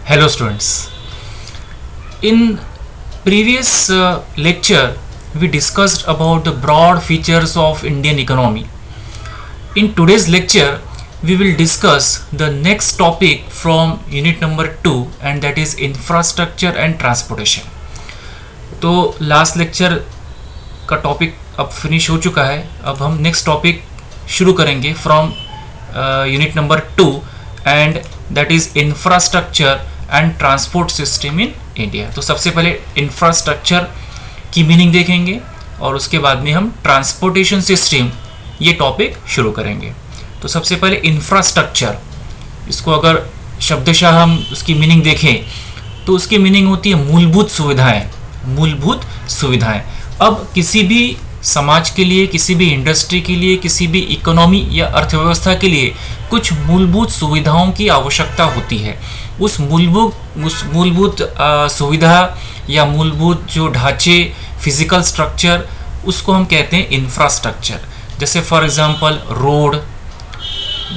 Hello students. In previous lecture we discussed about the broad features of Indian economy. In today's lecture we will discuss the next topic from unit number 2 and that is infrastructure and transportation. तो last lecture का topic अब finish हो चुका है. अब हम next topic शुरू करेंगे from unit number 2 and that is infrastructure and transport system in India. तो सबसे पहले इंफ्रास्ट्रक्चर की मीनिंग देखेंगे और उसके बाद में हम ट्रांसपोर्टेशन सिस्टम ये टॉपिक शुरू करेंगे. तो सबसे पहले इंफ्रास्ट्रक्चर, इसको अगर शब्दशः हम उसकी मीनिंग देखें तो उसकी मीनिंग होती है मूलभूत सुविधाएं. मूलभूत सुविधाएं. अब किसी भी समाज के लिए, किसी भी इंडस्ट्री के लिए, किसी भी इकोनॉमी या अर्थव्यवस्था के लिए कुछ मूलभूत सुविधाओं की आवश्यकता होती है. उस मूलभूत सुविधा या मूलभूत जो ढांचे, फिजिकल स्ट्रक्चर, उसको हम कहते हैं इंफ्रास्ट्रक्चर. जैसे फॉर एग्जांपल रोड,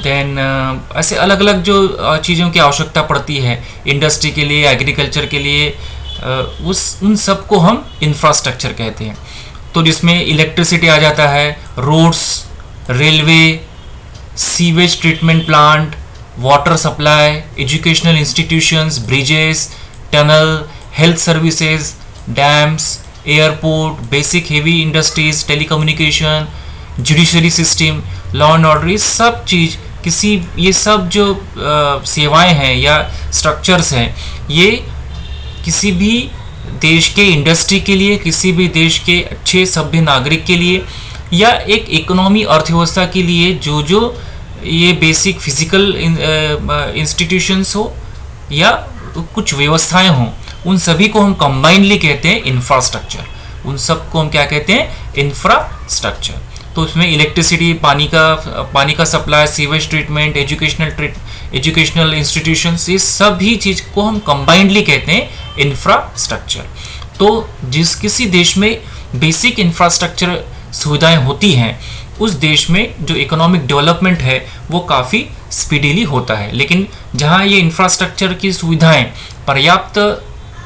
देन ऐसे अलग अलग जो चीज़ों की आवश्यकता पड़ती है इंडस्ट्री के लिए, एग्रीकल्चर के लिए, उन सब को हम इंफ्रास्ट्रक्चर कहते हैं. तो जिसमें इलेक्ट्रिसिटी आ जाता है, roads, railway, sewage treatment plant, water supply, educational institutions, bridges, tunnel, health services, dams, airport, basic heavy industries, telecommunication, judiciary system, law and order, ये सब चीज़ ये सब जो सेवाएं हैं या स्ट्रक्चर्स हैं, ये किसी भी देश के इंडस्ट्री के लिए, किसी भी देश के अच्छे सभ्य नागरिक के लिए या एक इकोनॉमी अर्थव्यवस्था के लिए जो ये बेसिक फिजिकल इंस्टीट्यूशंस हो या कुछ व्यवस्थाएं हों, उन सभी को हम कंबाइनली कहते हैं इंफ्रास्ट्रक्चर. उन सब को हम क्या कहते हैं? इंफ्रास्ट्रक्चर. तो उसमें इलेक्ट्रिसिटी, पानी का supply, sewage treatment, educational institutions, ये सभी चीज़ को हम कंबाइनली कहते हैं इंफ्रास्ट्रक्चर. तो किसी देश में बेसिक इंफ्रास्ट्रक्चर सुविधाएं होती हैं, उस देश में जो इकोनॉमिक डेवलपमेंट है वो काफ़ी स्पीडीली होता है. लेकिन जहाँ ये इंफ्रास्ट्रक्चर की सुविधाएं पर्याप्त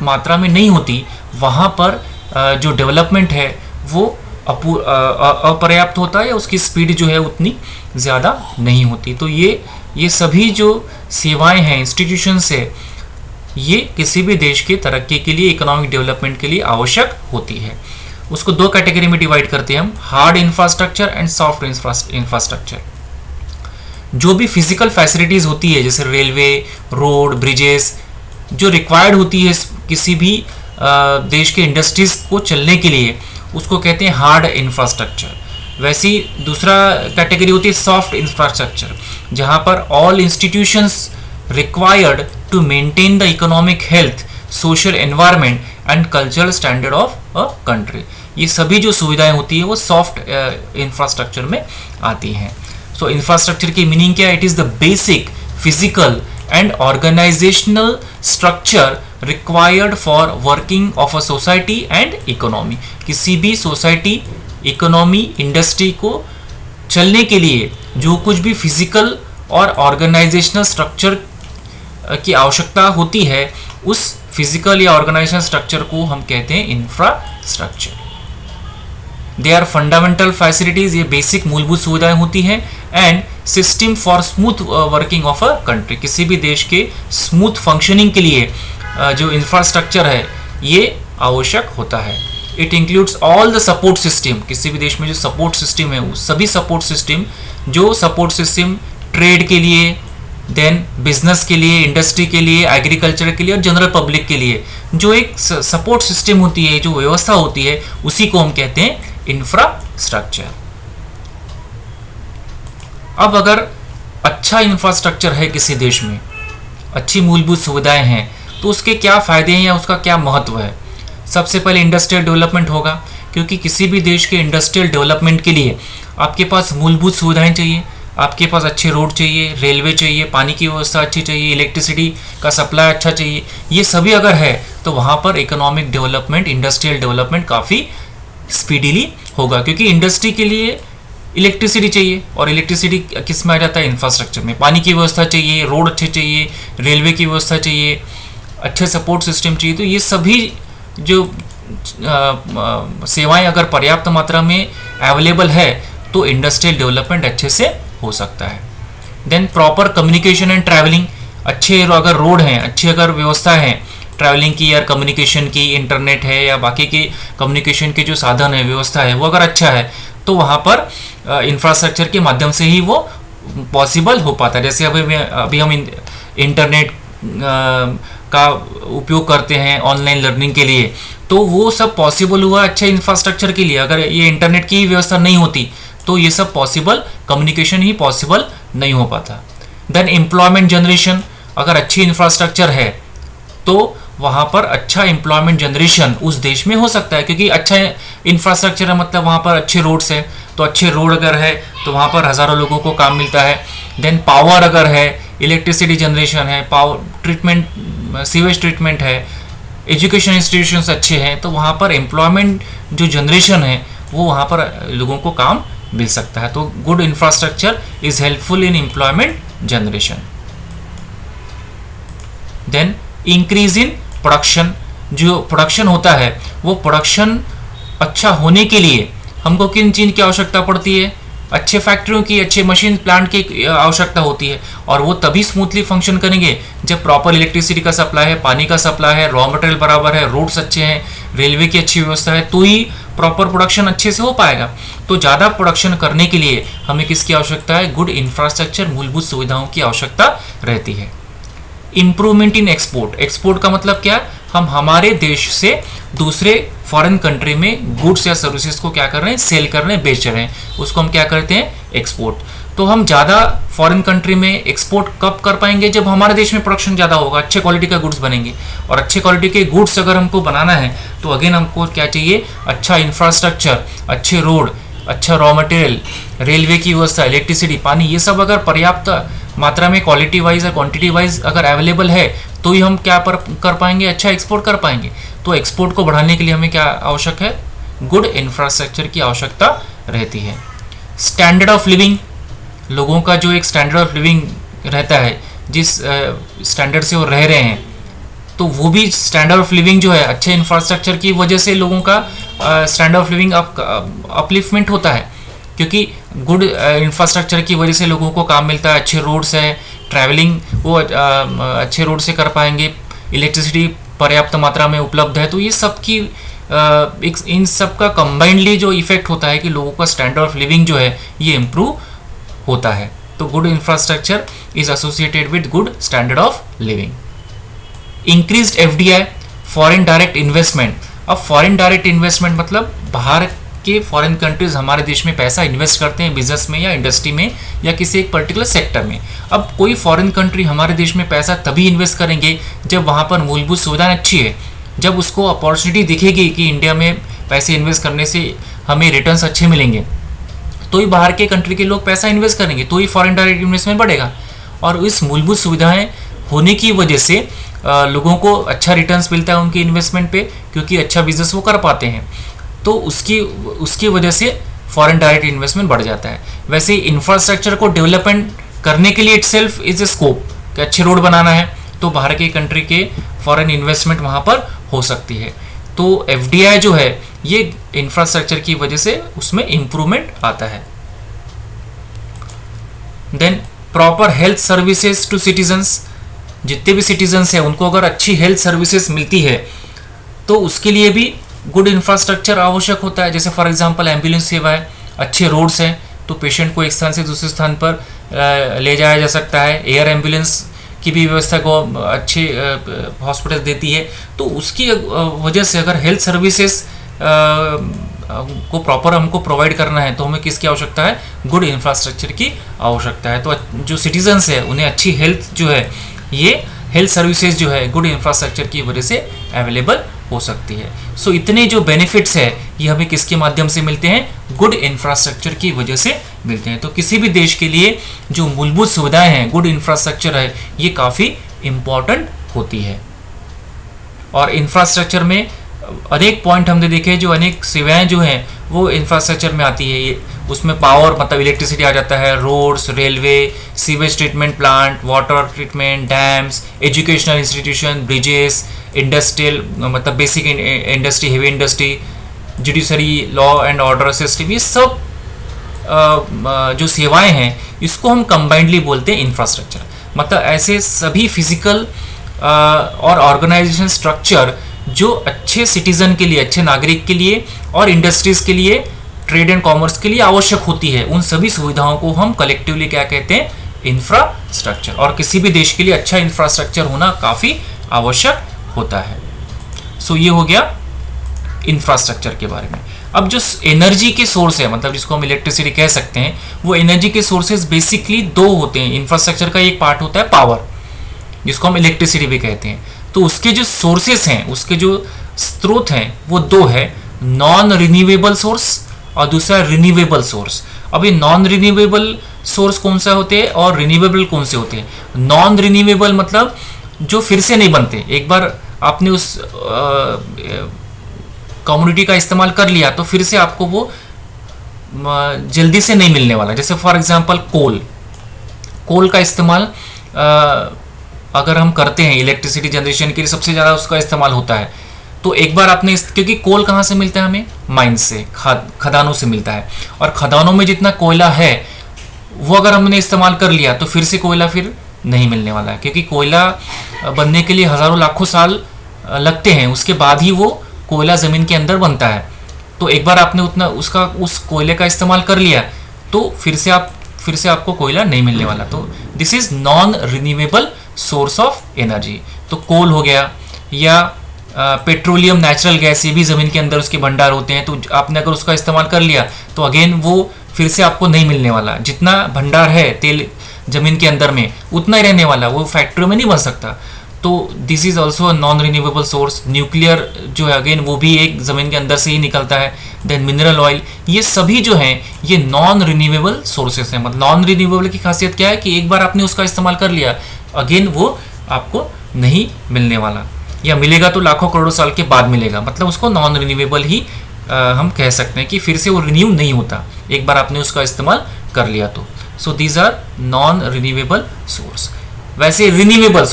मात्रा में नहीं होती, वहाँ पर जो डेवलपमेंट है वो अपर्याप्त होता है या उसकी स्पीड जो है उतनी ज़्यादा नहीं होती. तो ये सभी जो सेवाएं हैं, इंस्टीट्यूशंस है, ये किसी भी देश के तरक्की के लिए, इकोनॉमिक डेवलपमेंट के लिए आवश्यक होती है. उसको दो कैटेगरी में डिवाइड करते हैं हम, hard infrastructure and soft infrastructure. जो भी फिजिकल फैसिलिटीज़ होती है जैसे रेलवे, रोड, ब्रिजेस, जो रिक्वायर्ड होती है किसी भी देश के इंडस्ट्रीज को चलने के लिए, उसको कहते हैं हार्ड इंफ्रास्ट्रक्चर. वैसी दूसरा कैटेगरी होती है सॉफ्ट इंफ्रास्ट्रक्चर, जहाँ पर all institutions required to maintain the economic health, social environment and cultural standard of a country. ये सभी जो सुविधाएं होती है वो सॉफ्ट इंफ्रास्ट्रक्चर में आती हैं. सो इंफ्रास्ट्रक्चर की मीनिंग क्या है? It is the basic physical and organisational structure required for working of a society and economy. किसी भी सोसाइटी, इकोनॉमी, इंडस्ट्री को चलने के लिए जो कुछ भी फिजिकल और ऑर्गेनाइजेशनल स्ट्रक्चर की आवश्यकता होती है, उस फिजिकल या ऑर्गेनाइजेशनल स्ट्रक्चर को हम कहते हैं infrastructure. They are fundamental facilities, ये बेसिक मूलभूत सुविधाएं होती हैं, and system for smooth working of a country. किसी भी देश के स्मूथ फंक्शनिंग के लिए जो इंफ्रास्ट्रक्चर है ये आवश्यक होता है. It includes all the support system. किसी भी देश में जो सपोर्ट सिस्टम है, वो सभी सपोर्ट सिस्टम ट्रेड के लिए, देन बिजनेस के लिए, इंडस्ट्री के लिए, एग्रीकल्चर के लिए और जनरल पब्लिक के लिए जो एक सपोर्ट सिस्टम होती है, जो व्यवस्था होती है, उसी को हम कहते हैं इंफ्रास्ट्रक्चर. अब अगर अच्छा इंफ्रास्ट्रक्चर है किसी देश में, अच्छी मूलभूत सुविधाएं हैं, तो उसके क्या फ़ायदे हैं या उसका क्या महत्व है? सबसे पहले इंडस्ट्रियल डेवलपमेंट होगा, क्योंकि किसी भी देश के इंडस्ट्रियल डेवलपमेंट के लिए आपके पास मूलभूत सुविधाएं चाहिए. आपके पास अच्छे रोड चाहिए, रेलवे चाहिए, पानी की व्यवस्था अच्छी चाहिए, इलेक्ट्रिसिटी का सप्लाई अच्छा चाहिए. ये सभी अगर है तो वहाँ पर इकोनॉमिक डेवलपमेंट, इंडस्ट्रियल डेवलपमेंट काफ़ी स्पीडीली होगा, क्योंकि इंडस्ट्री के लिए इलेक्ट्रिसिटी चाहिए, और इलेक्ट्रिसिटी किस में आ जाता है? इंफ्रास्ट्रक्चर में. पानी की व्यवस्था चाहिए, रोड अच्छे चाहिए, रेलवे की व्यवस्था चाहिए, अच्छे सपोर्ट सिस्टम चाहिए। तो ये सभी जो सेवाएं अगर पर्याप्त मात्रा में अवेलेबल है तो इंडस्ट्रियल डेवलपमेंट अच्छे से हो सकता है। Then proper communication and travelling, अच्छे अगर रोड हैं, अच्छी अगर व्यवस्था है ट्रैवलिंग की या कम्युनिकेशन की, इंटरनेट है या बाकी के कम्युनिकेशन के जो साधन है, व्यवस्था है, वो अगर अच्छा है तो वहाँ पर इंफ्रास्ट्रक्चर के माध्यम से ही वो पॉसिबल हो पाता है। जैसे अभी हम इंटरनेट का उपयोग करते हैं ऑनलाइन लर्निंग के लिए, तो वो सब पॉसिबल हुआ अच्छे इंफ्रास्ट्रक्चर के लिए। अगर ये इंटरनेट की व्यवस्था नहीं होती तो ये सब पॉसिबल, कम्युनिकेशन ही पॉसिबल नहीं हो पाता। देन एम्प्लॉयमेंट जनरेशन, अगर अच्छी इंफ्रास्ट्रक्चर है तो वहाँ पर अच्छा एम्प्लॉयमेंट जनरेशन उस देश में हो सकता है, क्योंकि अच्छा इंफ्रास्ट्रक्चर है मतलब वहाँ पर अच्छे रोड्स हैं, तो अच्छे रोड अगर है तो वहाँ पर हज़ारों लोगों को काम मिलता है। देन पावर अगर है, इलेक्ट्रिसिटी जनरेशन है, पावर ट्रीटमेंट, सीवेज ट्रीटमेंट है, एजुकेशन इंस्टीट्यूशंस अच्छे हैं, तो वहाँ पर एम्प्लॉयमेंट जो जनरेशन है वो वहाँ पर लोगों को काम मिल सकता है। तो good infrastructure is helpful in employment generation. Then increase in production, जो प्रोडक्शन होता है वो प्रोडक्शन अच्छा होने के लिए हमको किन चीज़ की आवश्यकता पड़ती है? अच्छे फैक्ट्रियों की, अच्छे मशीन प्लांट की आवश्यकता होती है, और वो तभी स्मूथली फंक्शन करेंगे जब प्रॉपर इलेक्ट्रिसिटी का सप्लाई है, पानी का सप्लाई है, रॉ मटेरियल बराबर है, रोड्स अच्छे हैं, रेलवे की अच्छी व्यवस्था है, तो ही प्रॉपर प्रोडक्शन अच्छे से हो पाएगा। तो ज़्यादा प्रोडक्शन करने के लिए हमें किसकी आवश्यकता है? गुड इंफ्रास्ट्रक्चर, मूलभूत सुविधाओं की आवश्यकता रहती है। इम्प्रूवमेंट इन एक्सपोर्ट, एक्सपोर्ट का मतलब क्या? हम हमारे देश से दूसरे फॉरेन कंट्री में गुड्स या सर्विसेज को क्या कर रहे हैं? सेल कर रहे हैं, बेच रहे हैं, उसको हम क्या करते हैं? एक्सपोर्ट। तो हम ज़्यादा फॉरेन कंट्री में एक्सपोर्ट कब कर पाएंगे? जब हमारे देश में प्रोडक्शन ज़्यादा होगा, अच्छे क्वालिटी का गुड्स बनेंगे। और अच्छे क्वालिटी के गुड्स अगर हमको बनाना है तो अगेन हमको क्या चाहिए? अच्छा इंफ्रास्ट्रक्चर, अच्छे रोड, अच्छा रॉ मटेरियल, रेलवे की व्यवस्था, इलेक्ट्रिसिटी, पानी, ये सब अगर पर्याप्त मात्रा में क्वालिटी वाइज और क्वांटिटी वाइज अगर अवेलेबल है तो ही हम क्या कर पाएंगे? अच्छा एक्सपोर्ट कर पाएंगे। तो एक्सपोर्ट को बढ़ाने के लिए हमें क्या आवश्यक है? गुड इंफ्रास्ट्रक्चर की आवश्यकता रहती है। स्टैंडर्ड ऑफ लिविंग, लोगों का जो एक स्टैंडर्ड ऑफ लिविंग रहता है, जिस स्टैंडर्ड से वो रह रहे हैं, तो वो भी स्टैंडर्ड ऑफ लिविंग जो है अच्छे इंफ्रास्ट्रक्चर की वजह से लोगों का स्टैंडर्ड ऑफ लिविंग अपलिफ्टमेंट होता है, क्योंकि गुड इंफ्रास्ट्रक्चर की वजह से लोगों को काम मिलता है, अच्छे रोड्स है, ट्रैवलिंग वो अच्छे रोड से कर पाएंगे, इलेक्ट्रिसिटी पर्याप्त मात्रा में उपलब्ध है। तो ये सब की इन सब का कंबाइंडली जो इफेक्ट होता है कि लोगों का स्टैंडर्ड ऑफ लिविंग जो है ये इम्प्रूव होता है। तो good infrastructure is associated with good standard of living. Increased FDI, foreign direct investment. अब फॉरेन डायरेक्ट इन्वेस्टमेंट मतलब बाहर के फॉरेन कंट्रीज हमारे देश में पैसा इन्वेस्ट करते हैं बिजनेस में या इंडस्ट्री में या किसी एक पर्टिकुलर सेक्टर में। अब कोई फॉरेन कंट्री हमारे देश में पैसा तभी इन्वेस्ट करेंगे जब वहाँ पर मूलभूत सुविधाएं अच्छी है, जब उसको अपॉर्चुनिटी दिखेगी कि इंडिया में पैसे इन्वेस्ट करने से हमें रिटर्न्स अच्छे मिलेंगे, तो ही बाहर के कंट्री के लोग पैसा इन्वेस्ट करेंगे, तो ही फॉरेन डायरेक्ट इन्वेस्टमेंट बढ़ेगा। और इस मूलभूत सुविधाएं होने की वजह से लोगों को अच्छा रिटर्न्स मिलता है उनके इन्वेस्टमेंट पे, क्योंकि अच्छा बिजनेस वो कर पाते हैं, तो उसकी वजह से फॉरेन डायरेक्ट इन्वेस्टमेंट बढ़ जाता है। वैसे इंफ्रास्ट्रक्चर को डेवलपमेंट करने के लिए इटसेल्फ इज ए स्कोप, कि अच्छे रोड बनाना है तो बाहर के कंट्री के फॉरेन इन्वेस्टमेंट वहाँ पर हो सकती है। तो एफडीआई जो है ये इंफ्रास्ट्रक्चर की वजह से उसमें इम्प्रूवमेंट आता है। Then proper health services to citizens, जितने भी सिटीजन्स हैं उनको अगर अच्छी हेल्थ सर्विसेज मिलती है तो उसके लिए भी गुड इंफ्रास्ट्रक्चर आवश्यक होता है। जैसे फॉर एग्जांपल एम्बुलेंस सेवा है, अच्छे रोड्स हैं तो पेशेंट को एक स्थान से दूसरे स्थान पर ले जाया जा सकता है। एयर एम्बुलेंस की भी व्यवस्था को अच्छे हॉस्पिटल देती है। तो उसकी वजह से अगर हेल्थ सर्विसेज को प्रॉपर हमको प्रोवाइड करना है तो हमें किसकी आवश्यकता है? गुड इंफ्रास्ट्रक्चर की आवश्यकता है। तो जो सिटीजन्स है उन्हें अच्छी हेल्थ जो है, ये हेल्थ सर्विसेज जो है गुड इंफ्रास्ट्रक्चर की वजह से अवेलेबल हो सकती है। सो इतने जो बेनिफिट्स है ये हमें किसके माध्यम से मिलते हैं? गुड इंफ्रास्ट्रक्चर की वजह से मिलते हैं। तो किसी भी देश के लिए जो मूलभूत सुविधाएं हैं, गुड इंफ्रास्ट्रक्चर है, ये काफ़ी इम्पॉर्टेंट होती है। और इंफ्रास्ट्रक्चर में अनेक पॉइंट हमने देखे, जो अनेक सेवाएं जो हैं वो इंफ्रास्ट्रक्चर में आती है। ये उसमें पावर मतलब इलेक्ट्रिसिटी आ जाता है, roads, railway, sewage treatment plant, water treatment, dams, educational institution, bridges, industrial मतलब basic industry, heavy industry, judiciary, law and order system, ये सब जो सेवाएं हैं इसको हम कंबाइंडली बोलते हैं इंफ्रास्ट्रक्चर। मतलब ऐसे सभी फिजिकल और ऑर्गेनाइजेशन स्ट्रक्चर जो अच्छे सिटीजन के लिए, अच्छे नागरिक के लिए और इंडस्ट्रीज के लिए, ट्रेड एंड कॉमर्स के लिए आवश्यक होती है, उन सभी सुविधाओं को हम कलेक्टिवली क्या कहते हैं, इंफ्रास्ट्रक्चर। और किसी भी देश के लिए अच्छा इंफ्रास्ट्रक्चर होना काफ़ी आवश्यक होता है। सो ये हो गया इंफ्रास्ट्रक्चर के बारे में। अब जो एनर्जी के सोर्स है, मतलब जिसको हम इलेक्ट्रिसिटी कह सकते हैं, वो एनर्जी के सोर्सेज बेसिकली दो होते हैं। इंफ्रास्ट्रक्चर का एक पार्ट होता है पावर, जिसको हम इलेक्ट्रिसिटी भी कहते हैं। तो उसके जो सोर्सेस हैं, उसके जो स्रोत हैं, वो दो है, नॉन रिन्यूएबल सोर्स और दूसरा रिन्यूएबल सोर्स। अब ये नॉन रिन्यूएबल सोर्स कौन सा होते हैं और रिन्यूएबल कौन से होते हैं? नॉन रिन्यूएबल मतलब जो फिर से नहीं बनते, एक बार आपने उस कम्युनिटी का इस्तेमाल कर लिया तो फिर से आपको वो जल्दी से नहीं मिलने वाला। जैसे फॉर एग्जांपल कोल का इस्तेमाल अगर हम करते हैं इलेक्ट्रिसिटी जनरेशन के लिए, सबसे ज़्यादा उसका इस्तेमाल होता है। तो एक बार आपने क्योंकि कोल कहाँ से मिलता है हमें? माइन से, खदानों से मिलता है। और खदानों में जितना कोयला है वो अगर हमने इस्तेमाल कर लिया तो फिर से कोयला फिर नहीं मिलने वाला है, क्योंकि कोयला बनने के लिए हज़ारों लाखों साल लगते हैं, उसके बाद ही वो कोयला ज़मीन के अंदर बनता है। तो एक बार आपने उस कोयले का इस्तेमाल कर लिया तो फिर से आपको कोयला नहीं मिलने वाला। तो this is non renewable source of energy. तो कोल हो गया, या पेट्रोलियम, नेचुरल गैस, ये भी ज़मीन के अंदर उसके भंडार होते हैं। तो आपने अगर उसका इस्तेमाल कर लिया तो अगेन वो फिर से आपको नहीं मिलने वाला। जितना भंडार है तेल ज़मीन के अंदर में उतना ही रहने वाला, वो फैक्ट्री में नहीं बन सकता। तो this is also non renewable source. Nuclear जो है अगेन वो भी एक ज़मीन के अंदर से ही निकलता है। देन मिनरल ऑयल, ये सभी जो हैं ये नॉन रिन्यूएबल सोर्सेस हैं। मतलब नॉन रिन्यूएबल की खासियत क्या है कि एक बार आपने उसका इस्तेमाल कर लिया अगेन वो आपको नहीं मिलने वाला, या मिलेगा तो लाखों करोड़ों साल के बाद मिलेगा। मतलब उसको नॉन रिन्यूएबल ही हम कह सकते हैं कि फिर से वो रिन्यू नहीं होता एक बार आपने उसका इस्तेमाल कर लिया तो। So these are non renewable source. वैसे रिन्यूएबल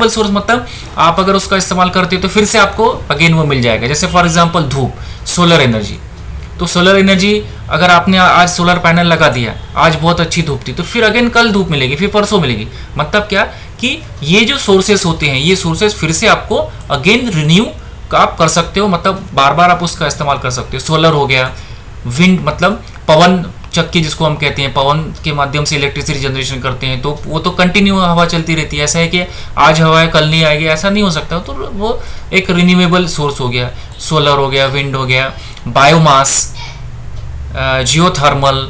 सोर्स मतलब आप अगर उसका इस्तेमाल करते हो तो फिर से आपको अगेन वो मिल जाएगा। जैसे फॉर एग्जांपल धूप, सोलर एनर्जी। तो सोलर एनर्जी अगर आपने आज सोलर पैनल लगा दिया, आज बहुत अच्छी धूप थी, तो फिर अगेन कल धूप मिलेगी, फिर परसों मिलेगी। मतलब क्या कि ये जो सोर्सेस होते हैं, ये सोर्सेस फिर से आपको अगेन रिन्यू आप कर सकते हो, मतलब बार बार आप उसका इस्तेमाल कर सकते हो। सोलर हो गया, विंड मतलब पवन चक्की जिसको हम कहते हैं, पवन के माध्यम से इलेक्ट्रिसिटी जनरेशन करते हैं, तो वो तो कंटिन्यू हवा चलती रहती है। ऐसा है कि आज हवा है कल नहीं आएगी, ऐसा नहीं हो सकता। तो वो एक रिन्यूएबल सोर्स हो गया, सोलर हो गया, विंड हो गया, biomass, geothermal,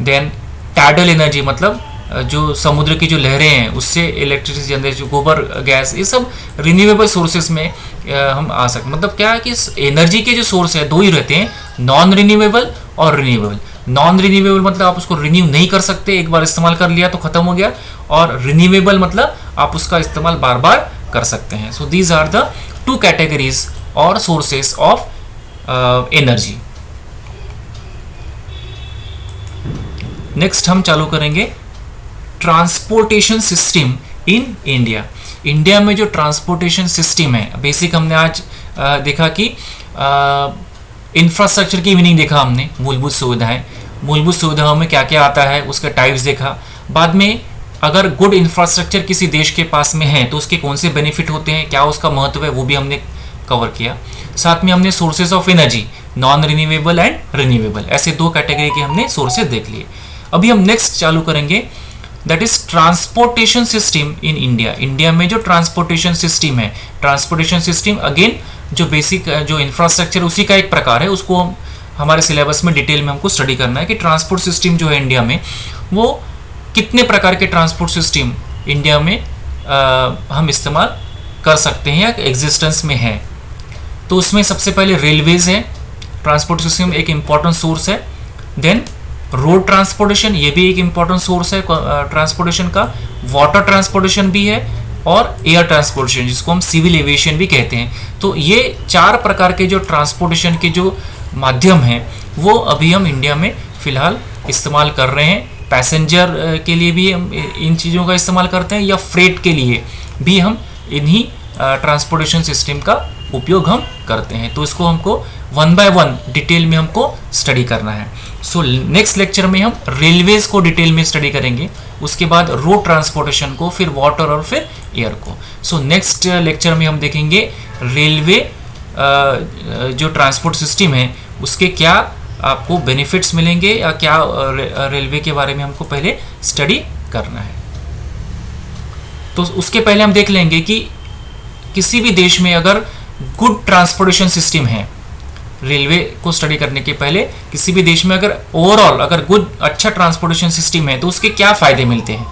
then tidal energy मतलब जो समुद्र की जो लहरें हैं उससे इलेक्ट्रिसिटी जनरेशन, गोबर गैस, ये सब रिन्यूएबल सोर्सेस में हम आ सकते। मतलब क्या है कि एनर्जी के जो सोर्स है दो ही रहते हैं, नॉन रिन्यूएबल और रिन्यूएबल। नॉन रिन्यूएबल मतलब आप उसको रिन्यू नहीं कर सकते, एक बार इस्तेमाल कर लिया तो खत्म हो गया, और रिन्यूएबल मतलब आप उसका इस्तेमाल बार बार कर सकते हैं। So these are the two categories और सोर्सेस ऑफ एनर्जी। नेक्स्ट हम चालू करेंगे transportation system in India. India में जो ट्रांसपोर्टेशन सिस्टम है, बेसिक हमने आज देखा कि इंफ्रास्ट्रक्चर की मीनिंग देखा हमने, मूलभूत सुविधाओं में क्या क्या आता है उसके टाइप्स देखा। बाद में अगर गुड इंफ्रास्ट्रक्चर किसी देश के पास में है तो उसके कौन से बेनिफिट होते हैं, क्या उसका महत्व है, वो भी हमने कवर किया। साथ में हमने sources of energy, non renewable and renewable, ऐसे दो कैटेगरी के हमने सोर्सेज देख लिए। अभी हम नेक्स्ट चालू करेंगे, that is transportation system in India. India में जो ट्रांसपोर्टेशन सिस्टम है, ट्रांसपोर्टेशन सिस्टम अगेन जो बेसिक जो इंफ्रास्ट्रक्चर उसी का एक प्रकार है, उसको हमारे सिलेबस में डिटेल में हमको स्टडी करना है कि ट्रांसपोर्ट सिस्टम जो है इंडिया में, वो कितने प्रकार के ट्रांसपोर्ट सिस्टम इंडिया में हम इस्तेमाल कर सकते हैं या एग्जिस्टेंस में है। तो उसमें सबसे पहले रेलवेज है, ट्रांसपोर्ट सिस्टम एक इम्पॉर्टेंट सोर्स है। देन रोड ट्रांसपोर्टेशन, ये भी एक इम्पॉर्टेंट सोर्स है ट्रांसपोर्टेशन का। वाटर ट्रांसपोर्टेशन भी है, और एयर ट्रांसपोर्टेशन जिसको हम सिविल एविएशन भी कहते हैं। तो ये चार प्रकार के जो ट्रांसपोर्टेशन के जो माध्यम है वो अभी हम इंडिया में फ़िलहाल इस्तेमाल कर रहे हैं। पैसेंजर के लिए भी हम इन चीज़ों का इस्तेमाल करते हैं, या फ्रेट के लिए भी हम इन्हीं ट्रांसपोर्टेशन सिस्टम का उपयोग हम करते हैं। तो इसको हमको 1 बाय 1 डिटेल में हमको स्टडी करना है। सो नेक्स्ट लेक्चर में हम रेलवेज को डिटेल में स्टडी करेंगे, उसके बाद रोड ट्रांसपोर्टेशन को, फिर वाटर और फिर एयर को। सो नेक्स्ट लेक्चर में हम देखेंगे रेलवे जो ट्रांसपोर्ट सिस्टम है उसके क्या आपको बेनिफिट्स मिलेंगे, या क्या रेलवे के बारे में हमको पहले स्टडी करना है। तो उसके पहले हम देख लेंगे कि किसी भी देश में अगर गुड ट्रांसपोर्टेशन सिस्टम है, रेलवे को स्टडी करने के पहले किसी भी देश में अगर ओवरऑल अगर गुड अच्छा ट्रांसपोर्टेशन सिस्टम है तो उसके क्या फ़ायदे मिलते हैं।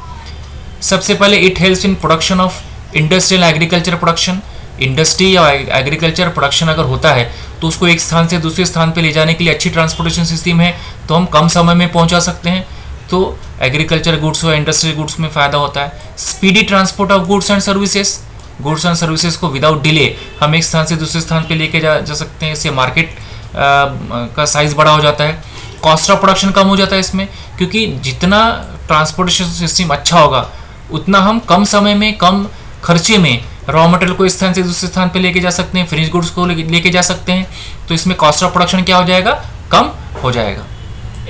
सबसे पहले it helps in production of industrial agriculture production. Industry या एग्रीकल्चर प्रोडक्शन अगर होता है तो उसको एक स्थान से दूसरे स्थान पे ले जाने के लिए अच्छी ट्रांसपोर्टेशन सिस्टम है तो हम कम समय में पहुंचा सकते हैं। तो एग्रीकल्चर गुड्स और इंडस्ट्रियल गुड्स में फ़ायदा होता है। Speedy transport of goods and services, goods and services को विदाउट डिले हम एक स्थान से दूसरे स्थान पे लेके जा सकते हैं। इससे मार्केट का साइज बड़ा हो जाता है। कॉस्ट ऑफ प्रोडक्शन कम हो जाता है इसमें, क्योंकि जितना ट्रांसपोर्टेशन सिस्टम अच्छा होगा उतना हम कम समय में कम खर्चे में रॉ मटेरियल को इस स्थान से दूसरे स्थान पे लेके जा सकते हैं, फिनिश गुड्स को लेके जा सकते हैं। तो इसमें कॉस्ट ऑफ प्रोडक्शन क्या हो जाएगा, कम हो जाएगा।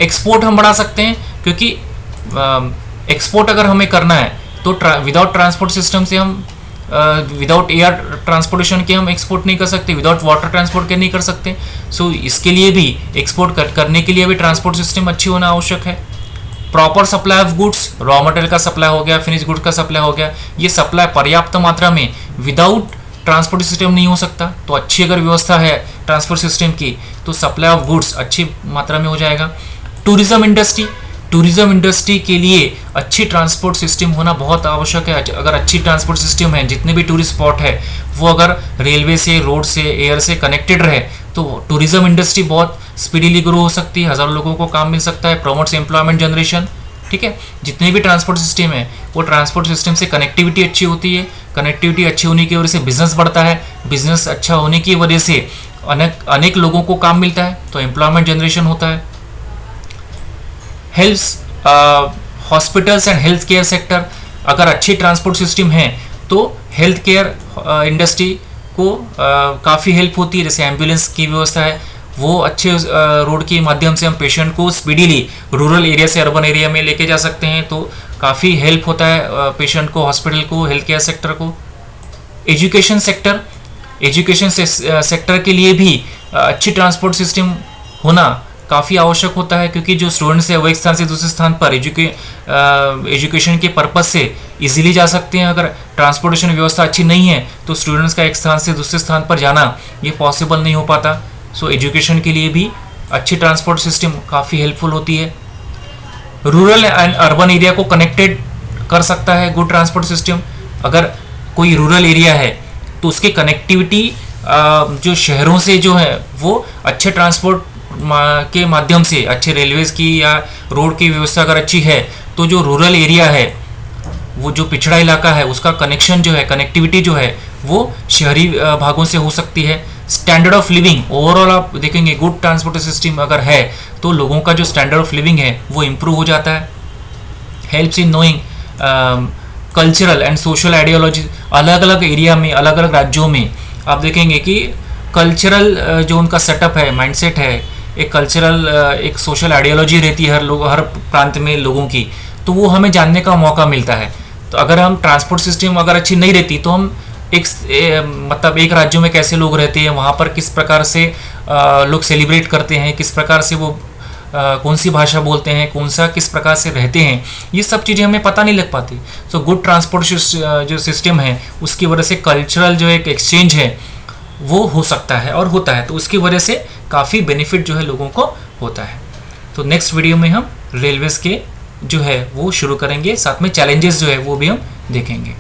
एक्सपोर्ट हम बढ़ा सकते हैं, क्योंकि एक्सपोर्ट अगर हमें करना है तो विदाउट ट्रांसपोर्ट सिस्टम से हम विदाउट एयर ट्रांसपोर्टेशन के हम एक्सपोर्ट नहीं कर सकते, विदाउट वाटर ट्रांसपोर्ट के नहीं कर सकते। सो इसके लिए भी एक्सपोर्ट करने के लिए भी ट्रांसपोर्ट सिस्टम अच्छी होना आवश्यक है। Proper supply of goods, raw material का सप्लाई हो गया, फिनिश गुड्स का सप्लाई हो गया, ये सप्लाई पर्याप्त मात्रा में विदाउट ट्रांसपोर्ट सिस्टम नहीं हो सकता। तो अच्छी अगर व्यवस्था है ट्रांसपोर्ट सिस्टम की तो सप्लाई ऑफ गुड्स अच्छी मात्रा में हो जाएगा। टूरिज्म इंडस्ट्री, टूरिज्म इंडस्ट्री के लिए अच्छी ट्रांसपोर्ट सिस्टम होना बहुत आवश्यक है। अगर अच्छी ट्रांसपोर्ट सिस्टम है, जितने भी टूरिस्ट स्पॉट है वो अगर रेलवे से, रोड से, एयर से कनेक्टेड रहे तो टूरिज्म इंडस्ट्री बहुत स्पीडीली ग्रो हो सकती है, हज़ारों लोगों को काम मिल सकता है, प्रमोट्स एम्प्लॉयमेंट जनरेशन। ठीक है, जितने भी ट्रांसपोर्ट सिस्टम है वो ट्रांसपोर्ट सिस्टम से कनेक्टिविटी अच्छी होती है, कनेक्टिविटी अच्छी होने की वजह से बिजनेस बढ़ता है, बिजनेस अच्छा होने की वजह से अनेक लोगों को काम मिलता है, तो एम्प्लॉयमेंट जनरेशन होता है। Health hospitals and health care sector, अगर अच्छी ट्रांसपोर्ट सिस्टम है तो हेल्थ केयर इंडस्ट्री को काफ़ी हेल्प होती है। जैसे एम्बुलेंस की व्यवस्था है, वो अच्छे रोड के माध्यम से हम पेशेंट को स्पीडीली रूरल एरिया से अर्बन एरिया में लेके जा सकते हैं, तो काफ़ी हेल्प होता है पेशेंट को, हॉस्पिटल को, हेल्थ केयर सेक्टर को। एजुकेशन सेक्टर, एजुकेशन सेक्टर के लिए भी अच्छी ट्रांसपोर्ट सिस्टम होना काफ़ी आवश्यक होता है, क्योंकि जो स्टूडेंट्स है वो एक स्थान से दूसरे स्थान पर एजुकेशन के पर्पज़ से इजीली जा सकते हैं। अगर ट्रांसपोर्टेशन व्यवस्था अच्छी नहीं है तो स्टूडेंट्स का एक स्थान से दूसरे स्थान पर जाना ये पॉसिबल नहीं हो पाता। सो एजुकेशन के लिए भी अच्छी ट्रांसपोर्ट सिस्टम काफ़ी हेल्पफुल होती है। रूरल एंड अर्बन एरिया को कनेक्टेड कर सकता है गुड ट्रांसपोर्ट सिस्टम। अगर कोई रूरल एरिया है तो उसकी कनेक्टिविटी जो शहरों से जो है वो अच्छे ट्रांसपोर्ट के माध्यम से, अच्छे रेलवेज़ की या रोड की व्यवस्था अगर अच्छी है तो जो रूरल एरिया है, वो जो पिछड़ा इलाका है, उसका कनेक्शन जो है, कनेक्टिविटी जो है वो शहरी भागों से हो सकती है। स्टैंडर्ड ऑफ लिविंग, ओवरऑल आप देखेंगे गुड ट्रांसपोर्ट सिस्टम अगर है तो लोगों का जो स्टैंडर्ड ऑफ लिविंग है वो इम्प्रूव हो जाता है। Helps in knowing cultural and social ideology, अलग अलग एरिया में, अलग अलग राज्यों में आप देखेंगे कि कल्चरल जो उनका सेटअप है, माइंडसेट है, एक कल्चरल एक सोशल आइडियोलॉजी रहती है हर प्रांत में लोगों की, तो वो हमें जानने का मौका मिलता है। तो अगर हम ट्रांसपोर्ट सिस्टम अगर अच्छी नहीं रहती तो हम मतलब एक राज्यों में कैसे लोग रहते हैं, वहाँ पर किस प्रकार से लोग सेलिब्रेट करते हैं, किस प्रकार से वो कौन सी भाषा बोलते हैं, कौन सा किस प्रकार से रहते हैं, ये सब चीज़ें हमें पता नहीं लग पाती। तो गुड ट्रांसपोर्ट जो सिस्टम है उसकी वजह से कल्चरल जो एक एक्सचेंज है वो हो सकता है और होता है, तो उसकी वजह से काफ़ी बेनिफिट जो है लोगों को होता है। तो नेक्स्ट वीडियो में हम रेलवेज़ के जो है वो शुरू करेंगे, साथ में चैलेंजेस जो है वो भी हम देखेंगे।